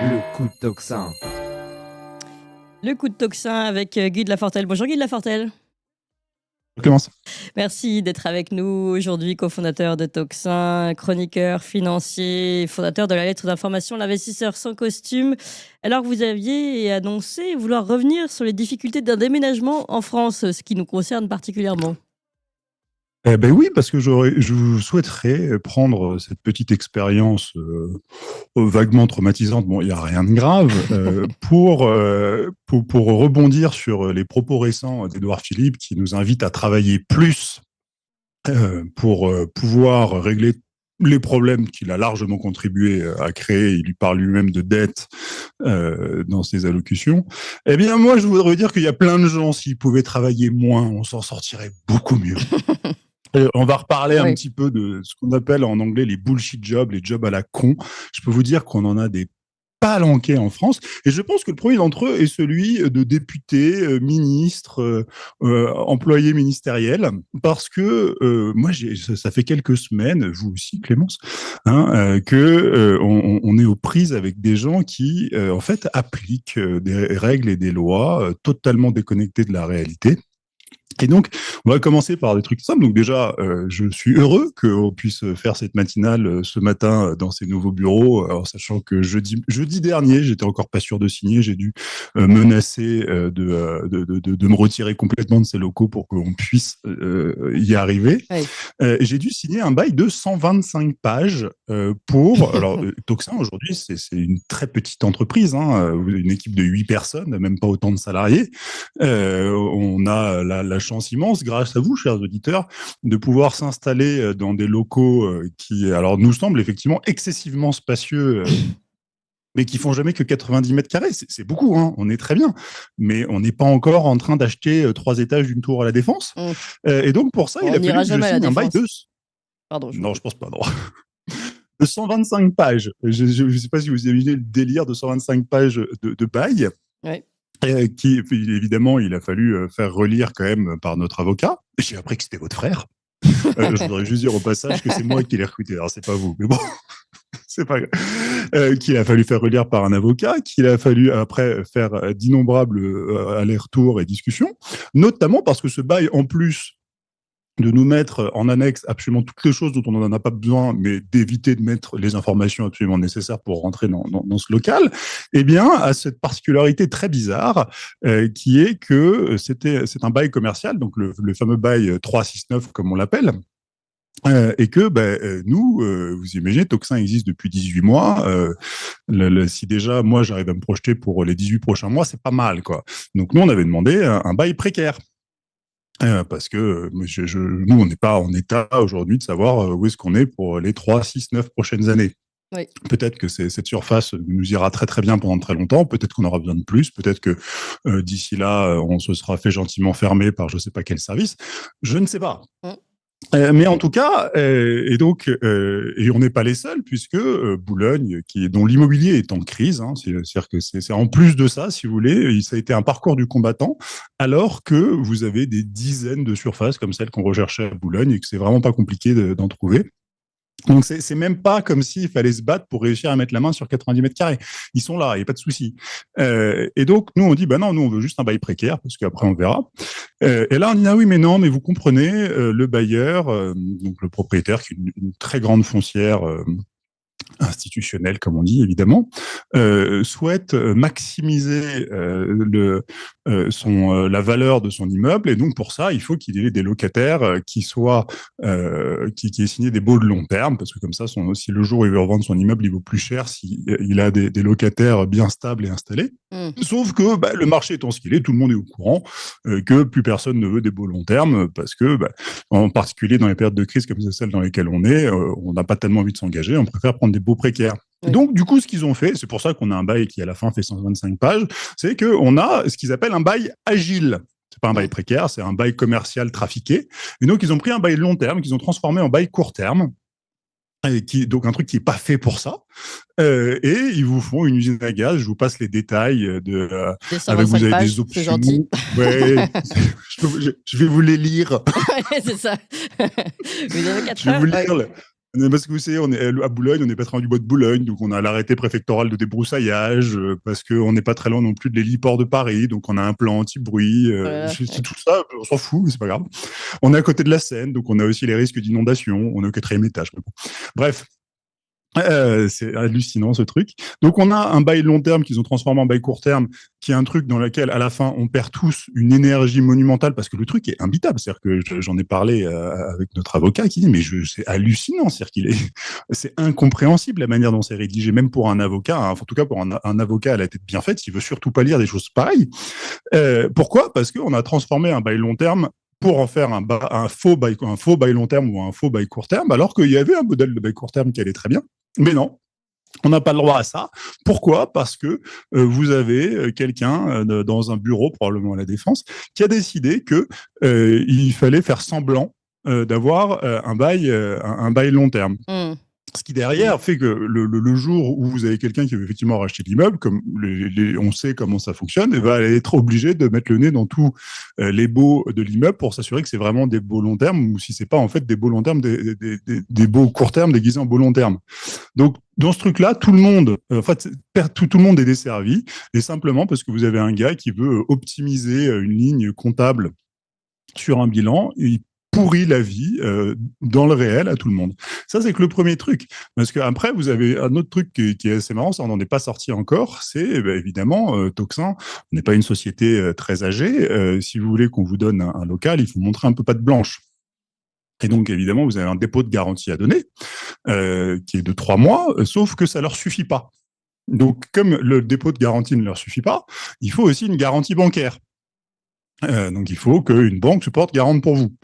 Le coup de tocsin. Le coup de tocsin avec Guy de Lafortelle. Bonjour Guy de Lafortelle. Je commence. Merci d'être avec nous aujourd'hui, cofondateur de Tocsin, chroniqueur financier, fondateur de la lettre d'information L'investisseur sans costume. Alors vous aviez annoncé vouloir revenir sur les difficultés d'un déménagement en France, ce qui nous concerne particulièrement. Eh ben oui, parce que je souhaiterais prendre cette petite expérience vaguement traumatisante, bon, il n'y a rien de grave, pour rebondir sur les propos récents d'Édouard Philippe qui nous invite à travailler plus pour pouvoir régler les problèmes qu'il a largement contribué à créer. Il lui parle lui-même de dette dans ses allocutions. Eh bien, moi, je voudrais dire qu'il y a plein de gens, s'ils pouvaient travailler moins, on s'en sortirait beaucoup mieux. On va reparler un petit peu de ce qu'on appelle en anglais les bullshit jobs, les jobs à la con. Je peux vous dire qu'on en a des palanqués en France. Et je pense que le premier d'entre eux est celui de député, ministre, employé ministériel. Parce que moi, ça fait quelques semaines, vous aussi, Clémence, on est aux prises avec des gens qui, en fait, appliquent des règles et des lois totalement déconnectées de la réalité. Et donc, on va commencer par des trucs simples. Donc déjà, je suis heureux qu'on puisse faire cette matinale ce matin dans ces nouveaux bureaux, en sachant que jeudi dernier, j'étais encore pas sûr de signer. J'ai dû menacer de me retirer complètement de ces locaux pour qu'on puisse y arriver. Oui. J'ai dû signer un bail de 125 pages pour... Alors, Tocsin, aujourd'hui, c'est une très petite entreprise, une équipe de 8 personnes, même pas autant de salariés. On a la chance immense, grâce à vous, chers auditeurs, de pouvoir s'installer dans des locaux qui, alors, nous semblent effectivement excessivement spacieux, mais qui font jamais que 90 mètres carrés. C'est beaucoup, hein, on est très bien. Mais on n'est pas encore en train d'acheter 3 étages d'une tour à la Défense. Et donc, pour ça, il a fallu que je signe un bail de... Pardon. Non, je pense pas, non. De 125 pages. Je ne sais pas si vous imaginez le délire de 125 pages de bail. Oui. Qui, évidemment, il a fallu faire relire quand même par notre avocat. J'ai appris que c'était votre frère. Je voudrais juste dire au passage que c'est moi qui l'ai recruté. Alors, c'est pas vous, mais bon, c'est pas grave. Qu'il a fallu faire relire par un avocat, qu'il a fallu après faire d'innombrables allers-retours et discussions, notamment parce que ce bail, en plus de nous mettre en annexe absolument toutes les choses dont on n'en a pas besoin, mais d'éviter de mettre les informations absolument nécessaires pour rentrer dans ce local, eh bien, a cette particularité très bizarre qui est que c'est un bail commercial, donc le fameux bail 369 comme on l'appelle, et que nous, vous imaginez, Tocsin existe depuis 18 mois. Si déjà, moi, j'arrive à me projeter pour les 18 prochains mois, c'est pas mal, quoi. Donc, nous, on avait demandé un bail précaire. Parce que nous, on n'est pas en état aujourd'hui de savoir où est-ce qu'on est pour les 3, 6, 9 prochaines années. Oui. Peut-être que cette surface nous ira très très bien pendant très longtemps, peut-être qu'on aura besoin de plus, peut-être que d'ici là, on se sera fait gentiment fermer par je ne sais pas quel service. Je ne sais pas. Mais en tout cas, et on n'est pas les seuls, puisque Boulogne, dont l'immobilier est en crise, c'est-à-dire que c'est en plus de ça, si vous voulez, ça a été un parcours du combattant, alors que vous avez des dizaines de surfaces comme celles qu'on recherchait à Boulogne et que c'est vraiment pas compliqué d'en trouver. Donc, c'est même pas comme s'il fallait se battre pour réussir à mettre la main sur 90 mètres carrés. Ils sont là, il n'y a pas de souci. Et donc, nous, on dit, non, nous, on veut juste un bail précaire, parce qu'après, on verra. Et là, on dit, ah oui, mais non, mais vous comprenez, le bailleur, donc le propriétaire, qui est une très grande foncière institutionnelle, comme on dit, évidemment, souhaite maximiser la valeur de son immeuble, et donc pour ça, il faut qu'il ait des locataires qui aient signé des baux de long terme, parce que comme ça, si le jour où il veut revendre son immeuble, il vaut plus cher s'il a des locataires bien stables et installés. Sauf que le marché étant ce qu'il est, tout le monde est au courant que plus personne ne veut des baux long terme, parce que, en particulier dans les périodes de crise comme celles dans lesquelles on est, on n'a pas tellement envie de s'engager, on préfère prendre des baux précaires. Oui. Donc, du coup, ce qu'ils ont fait, c'est pour ça qu'on a un bail qui, à la fin, fait 125 pages, c'est qu'on a ce qu'ils appellent un bail agile. C'est pas un bail précaire, c'est un bail commercial trafiqué. Et donc, ils ont pris un bail long terme qu'ils ont transformé en bail court terme. Donc un truc qui est pas fait pour ça, et ils vous font une usine à gaz. Je vous passe les détails avec vous avez des options. C'est gentil. Ouais, je vais vous les lire. Ouais, c'est ça. Vous avez 4 heures. Je vais vous lire Parce que vous savez, on est à Boulogne, on n'est pas très loin du bois de Boulogne, donc on a l'arrêté préfectoral de débroussaillage, parce qu'on n'est pas très loin non plus de l'héliport de Paris, donc on a un plan anti-bruit. Voilà, C'est ouais. tout ça, on s'en fout, mais c'est pas grave. On est à côté de la Seine, donc on a aussi les risques d'inondation. On est au 4e étage. Mais bon. Bref, c'est hallucinant ce truc. Donc on a un bail long terme qu'ils ont transformé en bail court terme, qui est un truc dans lequel à la fin on perd tous une énergie monumentale parce que le truc est imbitable. C'est-à-dire que j'en ai parlé avec notre avocat qui dit mais c'est hallucinant, c'est-à-dire c'est incompréhensible la manière dont c'est rédigé, même pour un avocat, hein, en tout cas pour un avocat à la tête bien faite, il veut surtout pas lire des choses pareilles. Pourquoi? Parce qu'on a transformé un bail long terme pour en faire un faux bail long terme ou un faux bail court terme, alors qu'il y avait un modèle de bail court terme qui allait très bien. Mais non, on n'a pas le droit à ça. Pourquoi? Parce que vous avez quelqu'un dans un bureau, probablement à la Défense, qui a décidé que il fallait faire semblant d'avoir un bail long terme. Mmh. Ce qui derrière fait que le jour où vous avez quelqu'un qui veut effectivement racheter l'immeuble, comme on sait comment ça fonctionne, et va être obligé de mettre le nez dans tous les baux de l'immeuble pour s'assurer que c'est vraiment des baux long terme ou si c'est pas en fait des baux long terme, des baux court terme déguisés en baux long terme. Donc dans ce truc-là, tout le monde, en fait, tout le monde est desservi, et simplement parce que vous avez un gars qui veut optimiser une ligne comptable sur un bilan, et il pourrit la vie dans le réel à tout le monde. Ça, c'est que le premier truc. Parce qu'après, vous avez un autre truc qui est assez marrant, ça, on n'en est pas sorti encore, c'est évidemment, Toxin, on n'est pas une société très âgée. Si vous voulez qu'on vous donne un local, il faut montrer un peu patte blanche. Et donc, évidemment, vous avez un dépôt de garantie à donner, qui est de 3 mois, sauf que ça ne leur suffit pas. Donc, comme le dépôt de garantie ne leur suffit pas, il faut aussi une garantie bancaire. Donc, il faut qu'une banque se porte garante pour vous.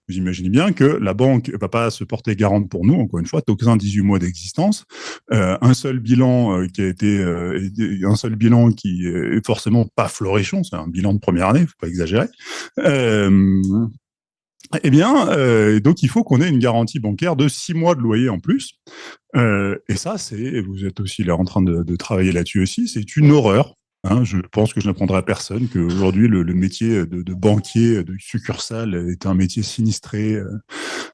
Vous imaginez bien que la banque ne va pas se porter garante pour nous. Encore une fois, Toxin, 18 mois d'existence, un seul bilan un seul bilan qui est forcément pas florichon. C'est un bilan de première année, faut pas exagérer. Donc il faut qu'on ait une garantie bancaire de 6 mois de loyer en plus. Et ça, vous êtes aussi là en train de travailler là-dessus aussi, c'est une horreur. Hein, je pense que je n'apprendrai à personne qu'aujourd'hui, le métier de banquier, de succursale, est un métier sinistré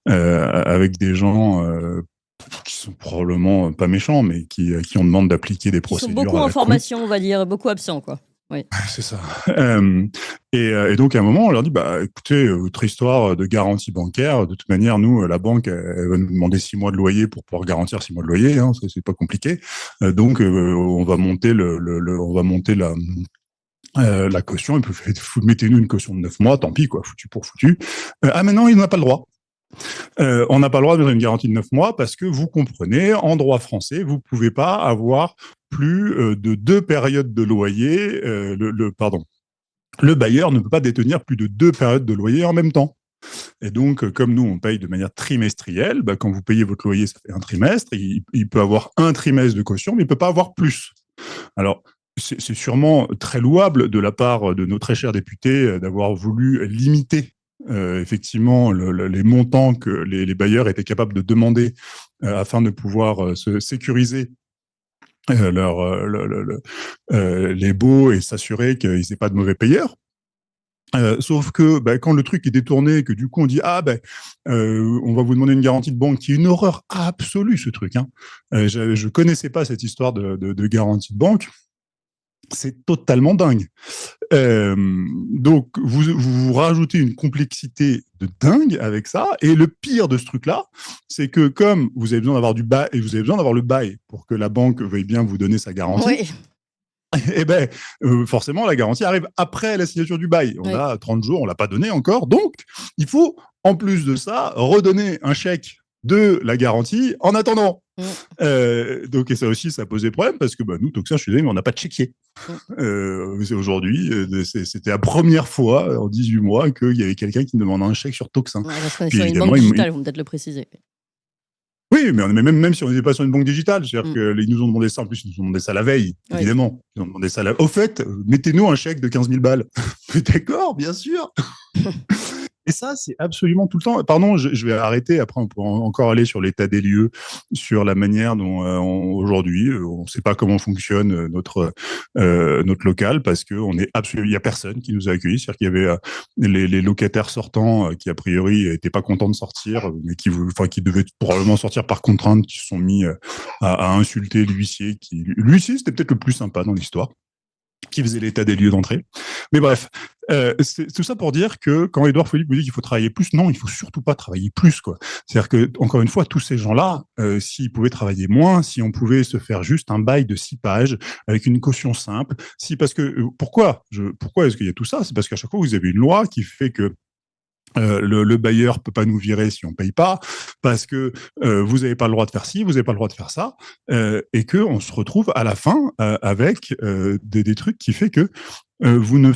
avec des gens qui sont probablement pas méchants, mais qui on demande d'appliquer des Qui sont procédures beaucoup à en la con. formation, on va dire, beaucoup absents, quoi. Oui. C'est ça. Et donc, à un moment, on leur dit, bah, écoutez, votre histoire de garantie bancaire, de toute manière, nous, la banque, elle va nous demander 6 mois de loyer pour pouvoir garantir 6 mois de loyer, hein, c'est pas compliqué. Donc, on va monter on va monter la caution, et puis mettez-nous une caution de 9 mois, tant pis, quoi, foutu pour foutu. Maintenant, il n'a pas le droit. On n'a pas le droit de mettre une garantie de 9 mois parce que vous comprenez, en droit français, vous ne pouvez pas avoir plus de 2 périodes de loyer. Le bailleur ne peut pas détenir plus de 2 périodes de loyer en même temps. Et donc, comme nous, on paye de manière trimestrielle, bah, quand vous payez votre loyer, ça fait un trimestre, il peut avoir un trimestre de caution, mais il ne peut pas avoir plus. Alors, c'est sûrement très louable de la part de nos très chers députés d'avoir voulu limiter effectivement les montants que les bailleurs étaient capables de demander afin de pouvoir se sécuriser les baux et s'assurer qu'ils n'aient pas de mauvais payeurs. Sauf que quand le truc est détourné, que du coup on dit on va vous demander une garantie de banque, qui est une horreur absolue ce truc. Hein. Je connaissais pas cette histoire de garantie de banque. C'est totalement dingue. Donc, vous rajoutez une complexité de dingue avec ça. Et le pire de ce truc-là, c'est que comme vous avez besoin d'avoir du bail, et vous avez besoin d'avoir le bail pour que la banque veuille bien vous donner sa garantie, Oui. et forcément, la garantie arrive après la signature du bail. On a 30 jours, on l'a pas donné encore. Donc, il faut, en plus de ça, redonner un chèque de la garantie en attendant. Donc, et ça aussi, ça posait problème parce que nous, Toxin, je suis désolé, mais on n'a pas de chéquier. Aujourd'hui, c'était la première fois en 18 mois qu'il y avait quelqu'un qui me demandait un chèque sur Toxin. Ouais, parce qu'on est sur une banque digitale, il faut peut-être le préciser. Oui, mais même si on n'était pas sur une banque digitale, c'est-à-dire qu'ils nous ont demandé ça, en plus, ils nous ont demandé ça la veille, évidemment. Ils ont demandé ça Au fait, mettez-nous un chèque de 15 000 balles. D'accord, bien sûr. Et ça, c'est absolument tout le temps. Pardon, je vais arrêter. Après, on pourra encore aller sur l'état des lieux, sur la manière dont aujourd'hui, on ne sait pas comment fonctionne notre local parce que il y a personne qui nous a accueillis. C'est-à-dire qu'il y avait les locataires sortants qui a priori n'étaient pas contents de sortir, mais qui devaient probablement sortir par contrainte, qui se sont mis à insulter l'huissier. L'huissier, c'était peut-être le plus sympa dans l'histoire, qui faisait l'état des lieux d'entrée. Mais bref, c'est tout ça pour dire que quand Édouard Philippe me dit qu'il faut travailler plus, non, il faut surtout pas travailler plus, quoi. C'est-à-dire que, encore une fois, tous ces gens-là, s'ils pouvaient travailler moins, si on pouvait se faire juste un bail de 6 pages avec une caution simple, parce que pourquoi est-ce qu'il y a tout ça? C'est parce qu'à chaque fois vous avez une loi qui fait que le bailleur peut pas nous virer si on paye pas, parce que vous n'avez pas le droit de faire ci, vous n'avez pas le droit de faire ça, et que on se retrouve à la fin avec des trucs qui fait que vous ne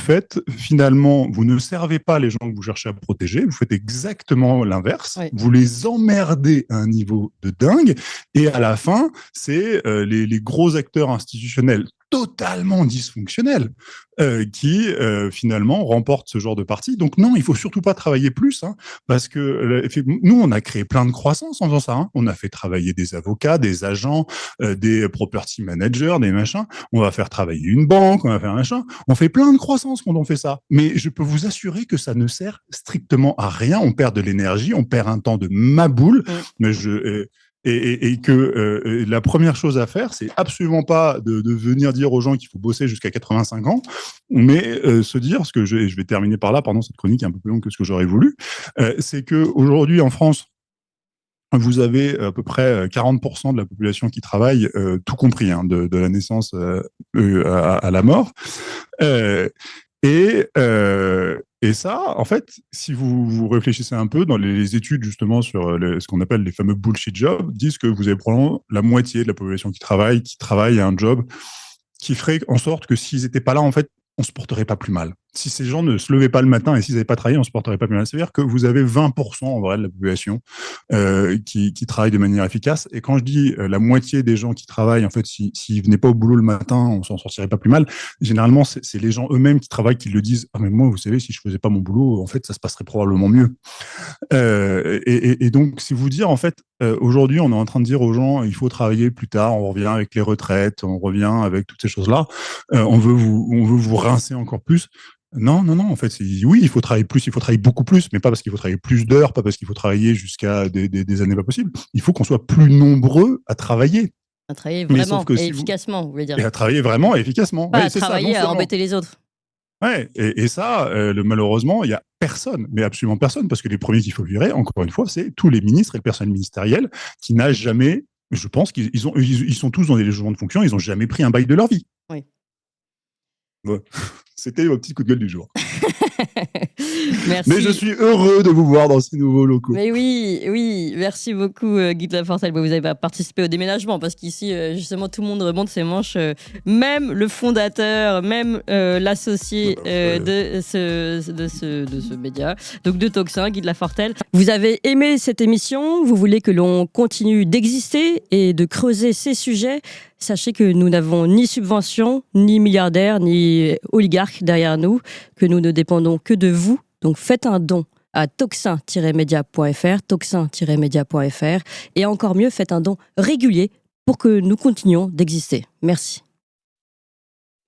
servez pas les gens que vous cherchez à protéger, vous faites exactement l'inverse, Oui. vous les emmerdez à un niveau de dingue, et à la fin, c'est les gros acteurs institutionnels totalement dysfonctionnels qui finalement remportent ce genre de partie. Donc non, il faut surtout pas travailler plus, hein, parce que nous, on a créé plein de croissance en faisant ça. Hein. On a fait travailler des avocats, des agents, des property managers, des machins. On va faire travailler une banque, on va faire un machin. On fait plein de croissance quand on fait ça. Mais je peux vous assurer que ça ne sert strictement à rien. On perd de l'énergie, on perd un temps de maboule. Mais et que la première chose à faire, c'est absolument pas de venir dire aux gens qu'il faut bosser jusqu'à 85 ans, mais se dire, je vais terminer par là, pardon, cette chronique est un peu plus longue que ce que j'aurais voulu, c'est que aujourd'hui en France, vous avez à peu près 40% de la population qui travaille, tout compris, hein, de la naissance à la mort. Et ça, en fait, si vous réfléchissez un peu, dans les études justement sur ce qu'on appelle les fameux bullshit jobs, disent que vous avez probablement la moitié de la population qui travaille à un job qui ferait en sorte que s'ils n'étaient pas là, en fait, on se porterait pas plus mal. Si ces gens ne se levaient pas le matin et s'ils n'avaient pas travaillé, on se porterait pas plus mal. C'est-à-dire que vous avez 20% en vrai de la population qui travaille de manière efficace. Et quand je dis la moitié des gens qui travaillent, en fait, s'ils venaient pas au boulot le matin, on s'en sortirait pas plus mal. Généralement, c'est les gens eux-mêmes qui travaillent qui le disent. Ah mais moi, vous savez, si je faisais pas mon boulot, en fait, ça se passerait probablement mieux. Et donc, c'est vous dire, en fait, aujourd'hui, on est en train de dire aux gens, il faut travailler plus tard, on revient avec les retraites, on revient avec toutes ces choses-là, on veut vous rincer encore plus. Non, en fait, oui, il faut travailler plus, il faut travailler beaucoup plus, mais pas parce qu'il faut travailler plus d'heures, pas parce qu'il faut travailler jusqu'à des années pas possibles. Il faut qu'on soit plus nombreux à travailler. À travailler Mais sauf vraiment que et si efficacement, vous voulez dire. Et à travailler vraiment et efficacement. Pas Oui, à c'est ça, travailler non à seulement. embêter les autres. Ouais, et ça, malheureusement, il y a personne, mais absolument personne, parce que les premiers qu'il faut virer, encore une fois, c'est tous les ministres et le personnel ministériel qui n'a jamais, je pense qu'ils sont tous dans des logements de fonction, ils n'ont jamais pris un bail de leur vie. Oui. Bon. C'était mon petit coup de gueule du jour. Merci. Mais je suis heureux de vous voir dans ces nouveaux locaux. Mais oui, merci beaucoup Guy de Lafortelle. Vous avez participé au déménagement parce qu'ici, justement, tout le monde remonte ses manches. Même le fondateur, même l'associé de ce média, donc de Tocsin, Guy de Lafortelle. Vous avez aimé cette émission, vous voulez que l'on continue d'exister et de creuser ces sujets. Sachez que nous n'avons ni subvention, ni milliardaires, ni oligarques derrière nous, que nous ne dépendons que de vous. Donc faites un don à toxin-media.fr, toxin-media.fr, et encore mieux, faites un don régulier pour que nous continuions d'exister. Merci.